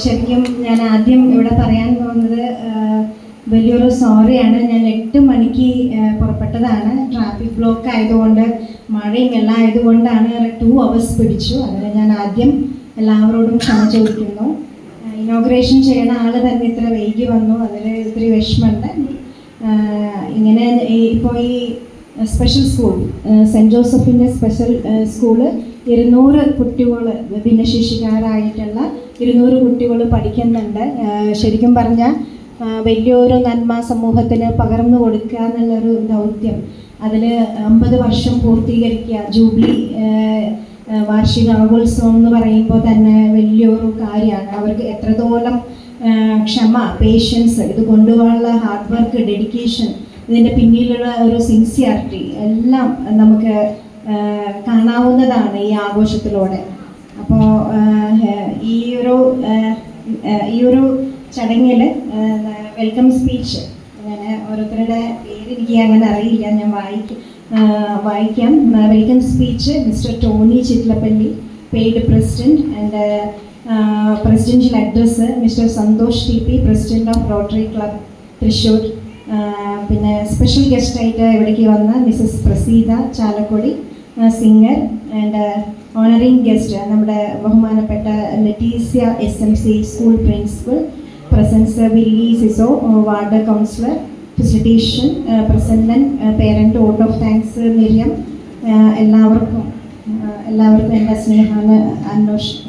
ശരിക്കും ഞാൻ ആദ്യം ഇവിടെ പറയാൻ പോകുന്നത് വലിയൊരു സോറിയാണ്. ഞാൻ 8 മണിക്ക് പുറപ്പെട്ടതാണ്. ട്രാഫിക് ബ്ലോക്ക് ആയതുകൊണ്ട് മഴയും എല്ലാം ആയതുകൊണ്ടാണ് 2 hours പിടിച്ചു. അതിന് ഞാൻ ആദ്യം എല്ലാവരോടും ക്ഷമ ചോദിക്കുന്നു. ഇനോഗ്രേഷൻ ചെയ്യണ ആൾ തന്നെ ഇത്ര വൈകി വന്നു, അതിൽ ഇത്തിരി വിഷമമുണ്ട്. ഇങ്ങനെ ഇപ്പോൾ ഈ സ്പെഷ്യൽ സ്കൂൾ സെൻറ്റ് ജോസഫിൻ്റെ സ്പെഷ്യൽ സ്കൂള് 200 കുട്ടികൾ, ഭിന്നശേഷിക്കാരായിട്ടുള്ള 200 കുട്ടികൾ പഠിക്കുന്നുണ്ട്. ശരിക്കും പറഞ്ഞാൽ വലിയൊരു നന്മ സമൂഹത്തിന് പകർന്നു കൊടുക്കുക എന്നുള്ളൊരു ദൗത്യം. അതിൽ 50 വർഷം പൂർത്തീകരിക്കുക, ജൂബിലി വാർഷികാഘോത്സവം എന്ന് പറയുമ്പോൾ തന്നെ വലിയൊരു കാര്യമാണ്. അവർക്ക് എത്രത്തോളം ക്ഷമ, പേഷ്യൻസ്, ഇത് കൊണ്ടുപോകാനുള്ള ഹാർഡ് വർക്ക്, ഡെഡിക്കേഷൻ, ഇതിൻ്റെ പിന്നിലുള്ള ഒരു സിൻസിയറിറ്റി എല്ലാം നമുക്ക് കാണാവുന്നതാണ് ഈ ആഘോഷത്തിലൂടെ. അപ്പോൾ ഈ ഒരു ചടങ്ങിൽ വെൽക്കം സ്പീച്ച്, അങ്ങനെ ഓരോരുത്തരുടെ പേര് എനിക്ക് അങ്ങനെ അറിയില്ല, ഞാൻ വായിക്കാം. Welcome speech mister Tony Chittilappilly, paid president, and presidential address mister Santhosh TP, president of Rotary club Thrissur. പിന്നെ സ്പെഷ്യൽ ഗസ്റ്റായിട്ട് ഇവിടേക്ക് വന്ന Mrs Praseetha Chalakudy, singer, and honouring guest നമ്മുടെ ബഹുമാനപ്പെട്ട ലറ്റീസ്യ SMC സ്കൂൾ പ്രിൻസിപ്പൽ, പ്രസൻസ് വില്ലി സിസോ, ward councillor, facilitation Prasannan, parent, vote of thanks Miriam. എല്ലാവർക്കും എൻ്റെ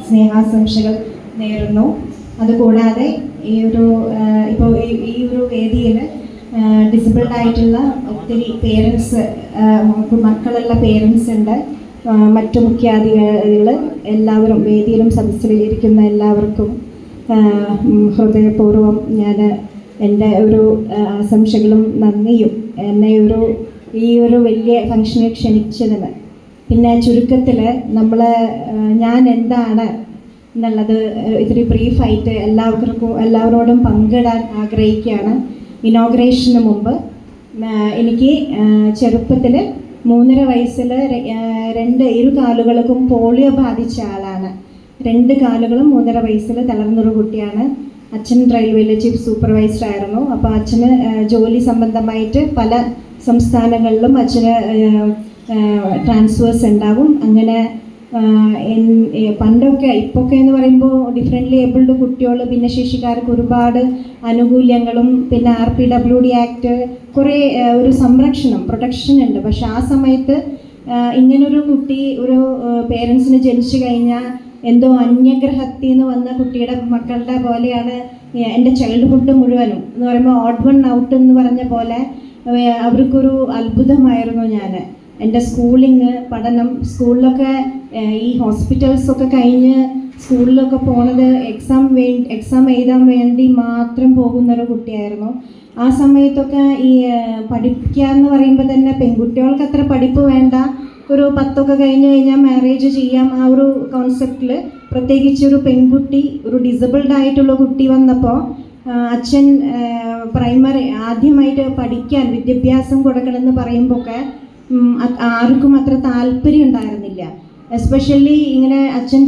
സ്നേഹാശംസകൾ നേരുന്നു. അതുകൂടാതെ ഈ ഒരു വേദിയിൽ ഡിസബിൾഡ് ആയിട്ടുള്ള ഒത്തിരി പേരൻസ്, മക്കളുള്ള പേരൻസ് ഉണ്ട്. മറ്റു മുഖ്യാതിഥികൾ എല്ലാവരും, വേദിയിലും സദസ്സിലിരിക്കുന്ന എല്ലാവർക്കും ഹൃദയപൂർവ്വം ഞാൻ എൻ്റെ ഒരു ആശംസകളും നന്ദിയും എന്നെ ഈ ഒരു വലിയ ഫംഗ്ഷനെ ക്ഷണിച്ചതിന്. പിന്നെ ചുരുക്കത്തിൽ ഞാൻ എന്താണ് എന്നുള്ളത് ഇത്തിരി ബ്രീഫായിട്ട് എല്ലാവരോടും പങ്കിടാൻ ആഗ്രഹിക്കുകയാണ്. ഇനോഗ്രേഷന് മുമ്പ് എനിക്ക് ചെറുപ്പത്തിൽ 3.5 വയസ്സിൽ ഇരു കാലുകൾക്കും പോളിയോ ബാധിച്ച ആളാണ്. 2 കാലുകളും 3.5 വയസ്സിൽ തളർന്നൊരു കുട്ടിയാണ്. അച്ഛൻ റെയിൽവേയിൽ ചീഫ് സൂപ്പർവൈസർ ആയിരുന്നു. അപ്പോൾ അച്ഛന് ജോലി സംബന്ധമായിട്ട് പല സംസ്ഥാനങ്ങളിലും അച്ഛന് ട്രാൻസ്ഫേഴ്സ് ഉണ്ടാവും. അങ്ങനെ പണ്ടൊക്കെ, ഇപ്പൊക്കെ എന്ന് പറയുമ്പോൾ ഡിഫറെൻ്റ്ലി ഏബിൾഡ് കുട്ടികൾ, ഭിന്നശേഷിക്കാർക്ക് ഒരുപാട് ആനുകൂല്യങ്ങളും പിന്നെ RPWD ആക്ട്, കുറേ ഒരു സംരക്ഷണം, പ്രൊട്ടക്ഷൻ ഉണ്ട്. പക്ഷെ ആ സമയത്ത് ഇങ്ങനൊരു കുട്ടി ഒരു പേരൻസിന് ജനിച്ചു കഴിഞ്ഞാൽ എന്തോ അന്യഗ്രഹത്തിൽ നിന്ന് വന്ന കുട്ടിയുടെ മക്കളുടെ പോലെയാണ് എൻ്റെ ചൈൽഡ്ഹുഡ് മുഴുവനും എന്ന് പറയുമ്പോൾ ഓഡ് വൺ ഔട്ട് എന്ന് പറഞ്ഞ പോലെ അവർക്കൊരു അത്ഭുതമായിരുന്നു ഞാൻ. എൻ്റെ സ്കൂളിങ്, പഠനം, സ്കൂളിലൊക്കെ ഈ ഹോസ്പിറ്റൽസൊക്കെ കഴിഞ്ഞ് സ്കൂളിലൊക്കെ പോണത് എക്സാം എഴുതാൻ വേണ്ടി മാത്രം പോകുന്നൊരു കുട്ടിയായിരുന്നു. ആ സമയത്തൊക്കെ ഈ പഠിക്കുക എന്ന് പറയുമ്പോൾ തന്നെ പെൺകുട്ടികൾക്ക് അത്ര പഠിപ്പ് വേണ്ട, ഒരു 10 ഒക്കെ കഴിഞ്ഞ് കഴിഞ്ഞാൽ മാരേജ് ചെയ്യാം, ആ ഒരു കോൺസെപ്റ്റിൽ. പ്രത്യേകിച്ച് ഒരു പെൺകുട്ടി, ഒരു ഡിസബിൾഡ് ആയിട്ടുള്ള കുട്ടി വന്നപ്പോൾ അച്ഛൻ പ്രൈമറി ആദ്യമായിട്ട് പഠിക്കാൻ വിദ്യാഭ്യാസം കൊടുക്കണമെന്ന് പറയുമ്പോൾ ഒക്കെ ആർക്കും അത്ര താല്പര്യം ഉണ്ടായിരുന്നില്ല. എസ്പെഷ്യലി ഇങ്ങനെ അച്ഛൻ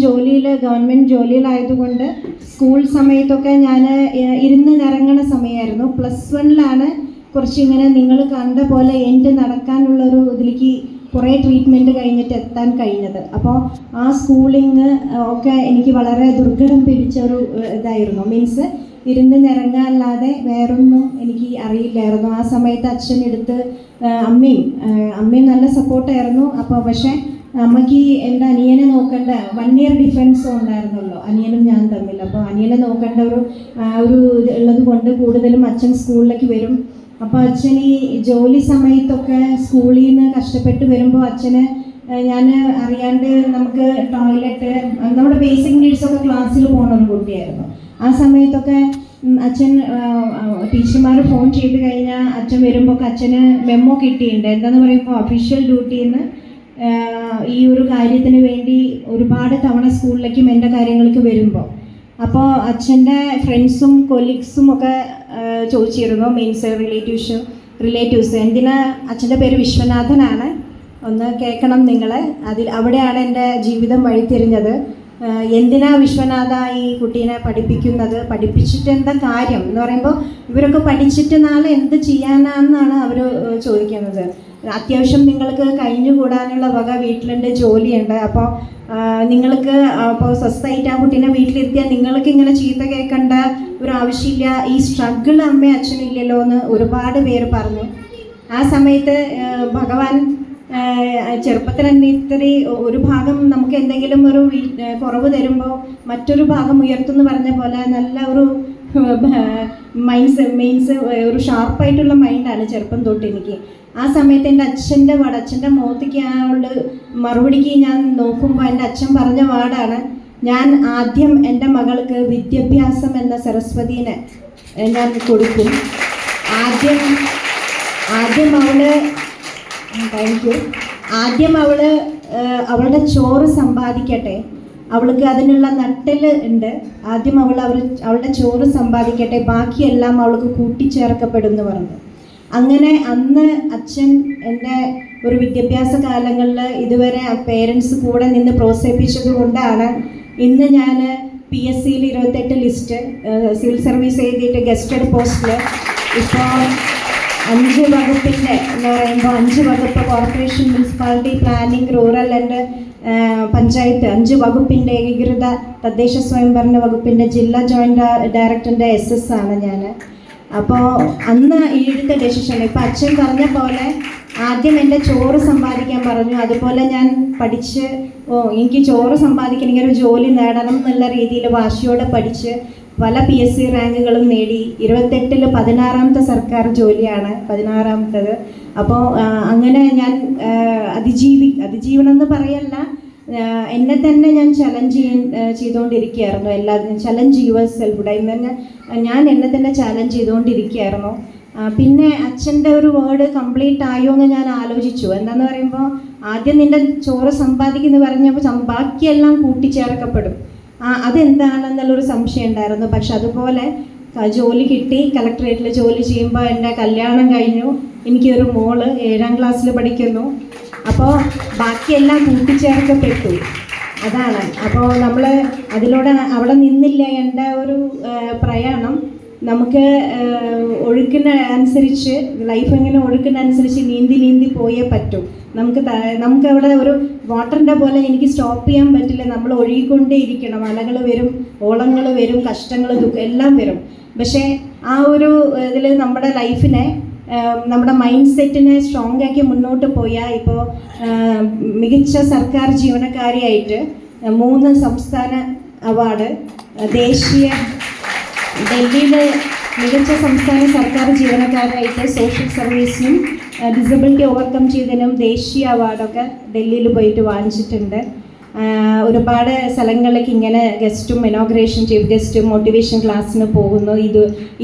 ഗവൺമെൻറ് ജോലിയിലായതുകൊണ്ട് സ്കൂൾ സമയത്തൊക്കെ ഞാൻ ഇരുന്ന് നിറങ്ങണ സമയമായിരുന്നു. +1 കുറച്ച് ഇങ്ങനെ നിങ്ങൾ കണ്ട പോലെ എൻ്റെ നടക്കാനുള്ളൊരു ഇതിലേക്ക് കുറേ ട്രീറ്റ്മെൻറ്റ് കഴിഞ്ഞിട്ട് എത്താൻ കഴിഞ്ഞത്. അപ്പോൾ ആ സ്കൂളിങ് ഒക്കെ എനിക്ക് വളരെ ദുർഘടം പിടിച്ചൊരു ഇതായിരുന്നു. മീൻസ് ഇരുന്ന് നിറങ്ങാനല്ലാതെ വേറൊന്നും എനിക്ക് അറിയില്ലായിരുന്നു. ആ സമയത്ത് അച്ഛൻ എടുത്ത് അമ്മയും നല്ല സപ്പോർട്ടായിരുന്നു. അപ്പോൾ പക്ഷേ അമ്മയ്ക്ക് എൻ്റെ അനിയനെ നോക്കേണ്ട 1 year ഡിഫറൻസും ഉണ്ടായിരുന്നല്ലോ അനിയനും ഞാൻ തമ്മിൽ. അപ്പോൾ അനിയനെ നോക്കേണ്ട ഒരു ഉള്ളത് കൊണ്ട് കൂടുതലും അച്ഛൻ സ്കൂളിലേക്ക് വരും. അപ്പോൾ അച്ഛൻ ഈ ജോലി സമയത്തൊക്കെ സ്കൂളിൽ നിന്ന് കഷ്ടപ്പെട്ട് വരുമ്പോൾ അച്ഛന് ഞാൻ അറിയാണ്ട് നമുക്ക് ടോയ്ലറ്റ്, നമ്മുടെ ബേസിക് നീഡ്സൊക്കെ ക്ലാസ്സിൽ പോകുന്ന ഒരു കുട്ടിയായിരുന്നു. ആ സമയത്തൊക്കെ അച്ഛൻ ടീച്ചർമാർ ഫോൺ ചെയ്ത് കഴിഞ്ഞാൽ അച്ഛൻ വരുമ്പോൾ അച്ഛന് മെമ്മോ കിട്ടിയിട്ടുണ്ട്. എന്താണെന്ന് പറയുമ്പോൾ ഒഫീഷ്യൽ ഡ്യൂട്ടിയിൽ നിന്ന് ഈ ഒരു കാര്യത്തിന് വേണ്ടി ഒരുപാട് തവണ സ്കൂളിലേക്കും എൻ്റെ കാര്യങ്ങൾക്ക് വരുമ്പോൾ. അപ്പോൾ അച്ഛൻ്റെ ഫ്രണ്ട്സും കൊലീഗ്സും ഒക്കെ ചോദിച്ചിരുന്നു, മീൻസ് റിലേറ്റീവ്സ് എന്തിനാ, അച്ഛൻ്റെ പേര് വിശ്വനാഥനാണ്, ഒന്ന് കേൾക്കണം നിങ്ങൾ. അവിടെയാണ് എൻ്റെ ജീവിതം വഴിത്തിരിഞ്ഞത്. എന്തിനാ വിശ്വനാഥ ഈ കുട്ടീനെ പഠിപ്പിക്കുന്നത്, പഠിപ്പിച്ചിട്ട് എന്താ കാര്യം എന്ന് പറയുമ്പോൾ ഇവരൊക്കെ പഠിച്ചിട്ട് നാളെ എന്ത് ചെയ്യാനാണെന്നാണ് അവർ ചോദിക്കുന്നത്. അത്യാവശ്യം നിങ്ങൾക്ക് കഴിഞ്ഞുകൂടാനുള്ള വക വീട്ടിലുണ്ട്, ജോലിയുണ്ട്. അപ്പോൾ നിങ്ങൾക്ക് അപ്പോൾ സ്വസ്ഥമായിട്ട് ആ കുട്ടീനെ വീട്ടിലിരുത്തിയാൽ നിങ്ങൾക്ക് ഇങ്ങനെ ചീത്ത കേൾക്കേണ്ട ഒരു ആവശ്യമില്ല, ഈ സ്ട്രഗിൾ അമ്മയും അച്ഛനും ഇല്ലല്ലോ എന്ന് ഒരുപാട് പേര് പറഞ്ഞു. ആ സമയത്ത് ഭഗവാൻ ചെറുപ്പത്തിൽ തന്നെ ഇത്തിരി ഒരു ഭാഗം നമുക്ക് എന്തെങ്കിലും ഒരു കുറവ് തരുമ്പോൾ മറ്റൊരു ഭാഗം ഉയർത്തുമെന്ന് പറഞ്ഞ പോലെ നല്ല ഒരു മീൻസ് ഒരു ഷാർപ്പായിട്ടുള്ള മൈൻഡാണ് ചെറുപ്പം തൊട്ട് എനിക്ക്. ആ സമയത്ത് എൻ്റെ അച്ഛൻ്റെ മുഖത്തേക്ക് ആളുടെ മറുപടിക്ക് ഞാൻ നോക്കുമ്പോൾ എൻ്റെ അച്ഛൻ പറഞ്ഞ വാർഡാണ്, ഞാൻ ആദ്യം എൻ്റെ മകൾക്ക് വിദ്യാഭ്യാസം എന്ന സരസ്വതീനെ ഞാൻ കൊടുക്കും. ആദ്യം അവള് അവളുടെ ചോറ് സമ്പാദിക്കട്ടെ, അവൾക്ക് അതിനുള്ള നട്ടൽ ഉണ്ട്. ആദ്യം അവളുടെ ചോറ് സമ്പാദിക്കട്ടെ, ബാക്കിയെല്ലാം അവൾക്ക് കൂട്ടിച്ചേർക്കപ്പെടും എന്ന് പറഞ്ഞു. അങ്ങനെ അന്ന് അച്ഛൻ എൻ്റെ ഒരു വിദ്യാഭ്യാസ കാലങ്ങളിൽ ഇതുവരെ പേരൻസ് കൂടെ നിന്ന് പ്രോത്സാഹിപ്പിച്ചത് കൊണ്ടാണ് ഇന്ന് ഞാൻ PSCയിൽ 28 ലിസ്റ്റ് സിവിൽ സർവീസ് എഴുതിയിട്ട് ഗസ്റ്റഡ് പോസ്റ്റിൽ ഇപ്പോൾ 5 വകുപ്പിൻ്റെ എന്ന് പറയുമ്പോൾ 5 വകുപ്പ് corporation, municipality, planning, rural and panchayat 5 വകുപ്പിൻ്റെ ഏകീകൃത തദ്ദേശ സ്വയംഭരണ വകുപ്പിൻ്റെ ജില്ലാ ജോയിൻ്റ് ഡയറക്ടറിൻ്റെ SS ആണ് ഞാൻ. അപ്പോൾ അന്ന് ഈ എടുത്ത ഡെസിഷൻ ഇപ്പം അച്ഛൻ പറഞ്ഞ പോലെ ആദ്യം എൻ്റെ ചോറ് സമ്പാദിക്കാൻ പറഞ്ഞു. അതുപോലെ ഞാൻ പഠിച്ച് എനിക്ക് ചോറ് സമ്പാദിക്കണമെങ്കിൽ ഒരു ജോലി നേടണം എന്നുള്ള രീതിയിൽ വാശിയോടെ പഠിച്ച് പല PSC റാങ്കുകളും നേടി. 28-ൽ 16ാമത്തെ സർക്കാർ ജോലിയാണ്, 16ാമത്തത്. അപ്പോൾ അങ്ങനെ ഞാൻ അതിജീവനം എന്ന് പറയല്ല, എന്നെ തന്നെ ഞാൻ ചലഞ്ച് ചെയ്തുകൊണ്ടിരിക്കുകയായിരുന്നു. ചലഞ്ച് യുവർ സെൽഫ് തന്നെ ഞാൻ എന്നെ തന്നെ ചാലഞ്ച് ചെയ്തുകൊണ്ടിരിക്കുകയായിരുന്നു. പിന്നെ അച്ഛൻ്റെ ഒരു വേർഡ് കംപ്ലീറ്റ് ആയോ എന്ന് ഞാൻ ആലോചിച്ചു. എന്താന്ന് പറയുമ്പോൾ ആദ്യം നിൻ്റെ ചോറ് സമ്പാദിക്കുന്നു പറഞ്ഞപ്പോൾ ബാക്കിയെല്ലാം കൂട്ടിച്ചേർക്കപ്പെടും, അതെന്താണെന്നുള്ളൊരു സംശയം ഉണ്ടായിരുന്നു. പക്ഷെ അതുപോലെ ജോലി കിട്ടി. കളക്ടറേറ്റിൽ ജോലി ചെയ്യുമ്പോൾ എൻ്റെ കല്യാണം കഴിഞ്ഞു. എനിക്കൊരു മോള് 7ാം ക്ലാസ്സിൽ പഠിക്കുന്നു. അപ്പോൾ ബാക്കിയെല്ലാം കൂട്ടിച്ചേർക്കപ്പെട്ടു, അതാണ്. അപ്പോൾ നമ്മൾ അതിലൂടെ അവിടെ നിന്നില്ല. എൻ്റെ ഒരു പ്രയാണം നമുക്ക് ഒഴുക്കിനനുസരിച്ച് ലൈഫ് എങ്ങനെ ഒഴുക്കിനനുസരിച്ച് നീന്തി പോയേ പറ്റും. നമുക്ക് അവിടെ ഒരു വാട്ടറിൻ്റെ പോലെ എനിക്ക് സ്റ്റോപ്പ് ചെയ്യാൻ പറ്റില്ല. നമ്മൾ ഒഴുകിക്കൊണ്ടേ ഇരിക്കണം. അലകൾ വരും, ഓളങ്ങൾ വരും, കഷ്ടങ്ങൾ, ദുഃഖം എല്ലാം വരും. പക്ഷേ ആ ഒരു ഇതിൽ നമ്മുടെ ലൈഫിനെ, നമ്മുടെ മൈൻഡ് സെറ്റിനെ സ്ട്രോങ് ആക്കി മുന്നോട്ട് പോയാൽ ഇപ്പോൾ മികച്ച സർക്കാർ ജീവനക്കാരിയായിട്ട് 3 സംസ്ഥാന അവാർഡ്, ഡൽഹിയിൽ മികച്ച സംസ്ഥാന സർക്കാർ ജീവനക്കാരായിട്ട് സോഷ്യൽ സർവീസിനും ഡിസബിലിറ്റി ഓവർകം ചെയ്തതിനും ദേശീയ അവാർഡൊക്കെ ഡൽഹിയിൽ പോയിട്ട് വാങ്ങിച്ചിട്ടുണ്ട്. ഒരുപാട് സ്ഥലങ്ങളിലേക്ക് ഇങ്ങനെ ഗസ്റ്റും ഇനോഗ്രേഷൻ ചീഫ് ഗസ്റ്റും മോട്ടിവേഷൻ ക്ലാസ്സിന് പോകുന്നു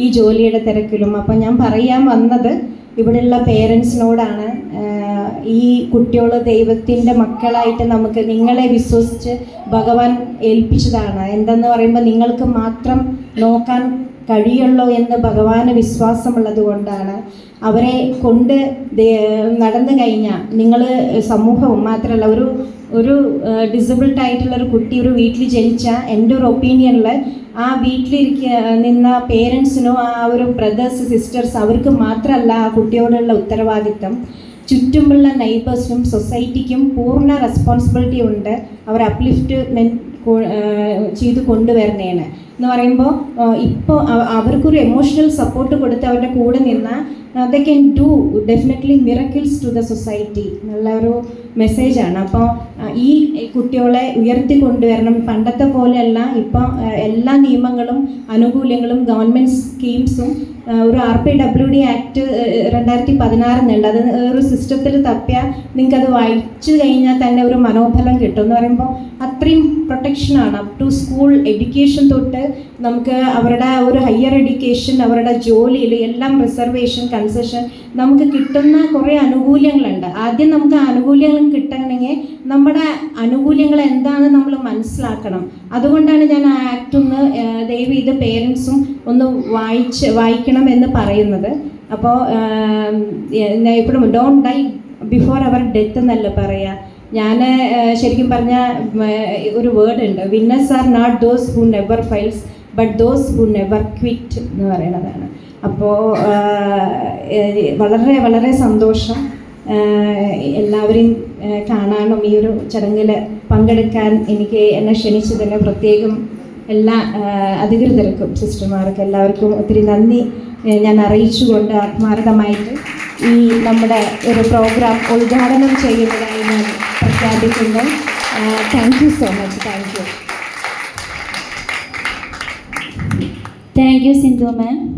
ഈ ജോലിയുടെ തിരക്കിലും. അപ്പം ഞാൻ പറയാൻ വന്നത് ഇവിടെയുള്ള പേരൻസിനോടാണ്. ഈ കുട്ടികൾ ദൈവത്തിൻ്റെ മക്കളായിട്ട് നിങ്ങളെ വിശ്വസിച്ച് ഭഗവാൻ ഏൽപ്പിച്ചതാണ്. എന്തെന്ന് പറയുമ്പോൾ നിങ്ങൾക്ക് മാത്രം നോക്കാൻ കഴിയുള്ളൂ എന്ന് ഭഗവാന് വിശ്വാസമുള്ളത് കൊണ്ടാണ്. അവരെ കൊണ്ട് നടന്നു കഴിഞ്ഞാൽ നിങ്ങൾ സമൂഹവും മാത്രമല്ല, ഒരു ഡിസബിൾഡ് ആയിട്ടുള്ളൊരു കുട്ടി ഒരു വീട്ടിൽ ജനിച്ചാൽ എൻ്റെ ഒരു ഒപ്പീനിയനിൽ ആ നിന്ന പേരൻസിനോ ആ ഒരു ബ്രദേഴ്സ് സിസ്റ്റേഴ്സ് അവർക്ക് മാത്രമല്ല ആ കുട്ടിയോടുള്ള ഉത്തരവാദിത്തം. ചുറ്റുമുള്ള നൈബേഴ്സിനും സൊസൈറ്റിക്കും പൂർണ്ണ റെസ്പോൺസിബിലിറ്റി ഉണ്ട് അവർ അപ്ലിഫ്റ്റ്മെൻറ്റ് ചെയ്ത് കൊണ്ടുവരണേന് എന്ന് പറയുമ്പോൾ ഇപ്പോൾ അവർക്കൊരു എമോഷണൽ സപ്പോർട്ട് കൊടുത്ത് അവരുടെ കൂടെ നിന്നാൽ they can do definitely miracles to the society എന്നുള്ള ഒരു മെസ്സേജാണ്. അപ്പോൾ ഈ കുട്ടികളെ ഉയർത്തിക്കൊണ്ടുവരണം. പണ്ടത്തെ പോലെയല്ല, ഇപ്പം എല്ലാ നിയമങ്ങളും ആനുകൂല്യങ്ങളും ഗവൺമെൻറ് സ്കീംസും ഒരു RPWD ആക്ട് 2016 അത് ഒരു സിസ്റ്റത്തിൽ തപ്പിയാൽ നിങ്ങൾക്കത് വായിച്ചു കഴിഞ്ഞാൽ തന്നെ ഒരു മനോബലം കിട്ടും. എന്ന് പറയുമ്പോൾ അത്രയും പ്രൊട്ടക്ഷനാണ്. അപ് ടു സ്കൂൾ എഡ്യൂക്കേഷൻ തൊട്ട് നമുക്ക് അവരുടെ ഒരു ഹയർ എഡ്യൂക്കേഷൻ, അവരുടെ ജോലിയിൽ എല്ലാം റിസർവേഷൻ, കൺസെഷൻ നമുക്ക് കിട്ടുന്ന കുറേ ആനുകൂല്യങ്ങളുണ്ട്. ആദ്യം നമുക്ക് ആനുകൂല്യങ്ങൾ കിട്ടണമെങ്കിൽ നമ്മുടെ ആനുകൂല്യങ്ങൾ എന്താണെന്ന് നമ്മൾ മനസ്സിലാക്കണം. അതുകൊണ്ടാണ് ഞാൻ ആ ആക്ട് ദയവ് ഇത് പേരൻസും ഒന്ന് വായിക്കണം എന്ന് പറയുന്നത്. അപ്പോൾ എപ്പോഴും don't die before our death എന്നല്ല പറയുക. ഞാൻ ശരിക്കും പറഞ്ഞാൽ ഒരു വേർഡ് ഉണ്ട്, winners are not those who never fails but those who never quit എന്ന് പറയുന്നതാണ്. അപ്പോൾ വളരെ വളരെ സന്തോഷം എല്ലാവരെയും കാണാനും ഈ ഒരു ചടങ്ങിൽ പങ്കെടുക്കാൻ എന്നെ ക്ഷണിച്ചതിന് പ്രത്യേകം എല്ലാ അധികൃതർക്കും സിസ്റ്റർമാർക്കും എല്ലാവർക്കും ഒത്തിരി നന്ദി ഞാൻ അറിയിച്ചുകൊണ്ട് ആത്മാർത്ഥമായിട്ട് ഈ നമ്മുടെ ഒരു പ്രോഗ്രാം ഉദ്ഘാടനം ചെയ്യുന്നതായി ഞാൻ പ്രഖ്യാപിക്കുന്നു. Thank you so much. Thank you. Thank you, Sindhu ma'am.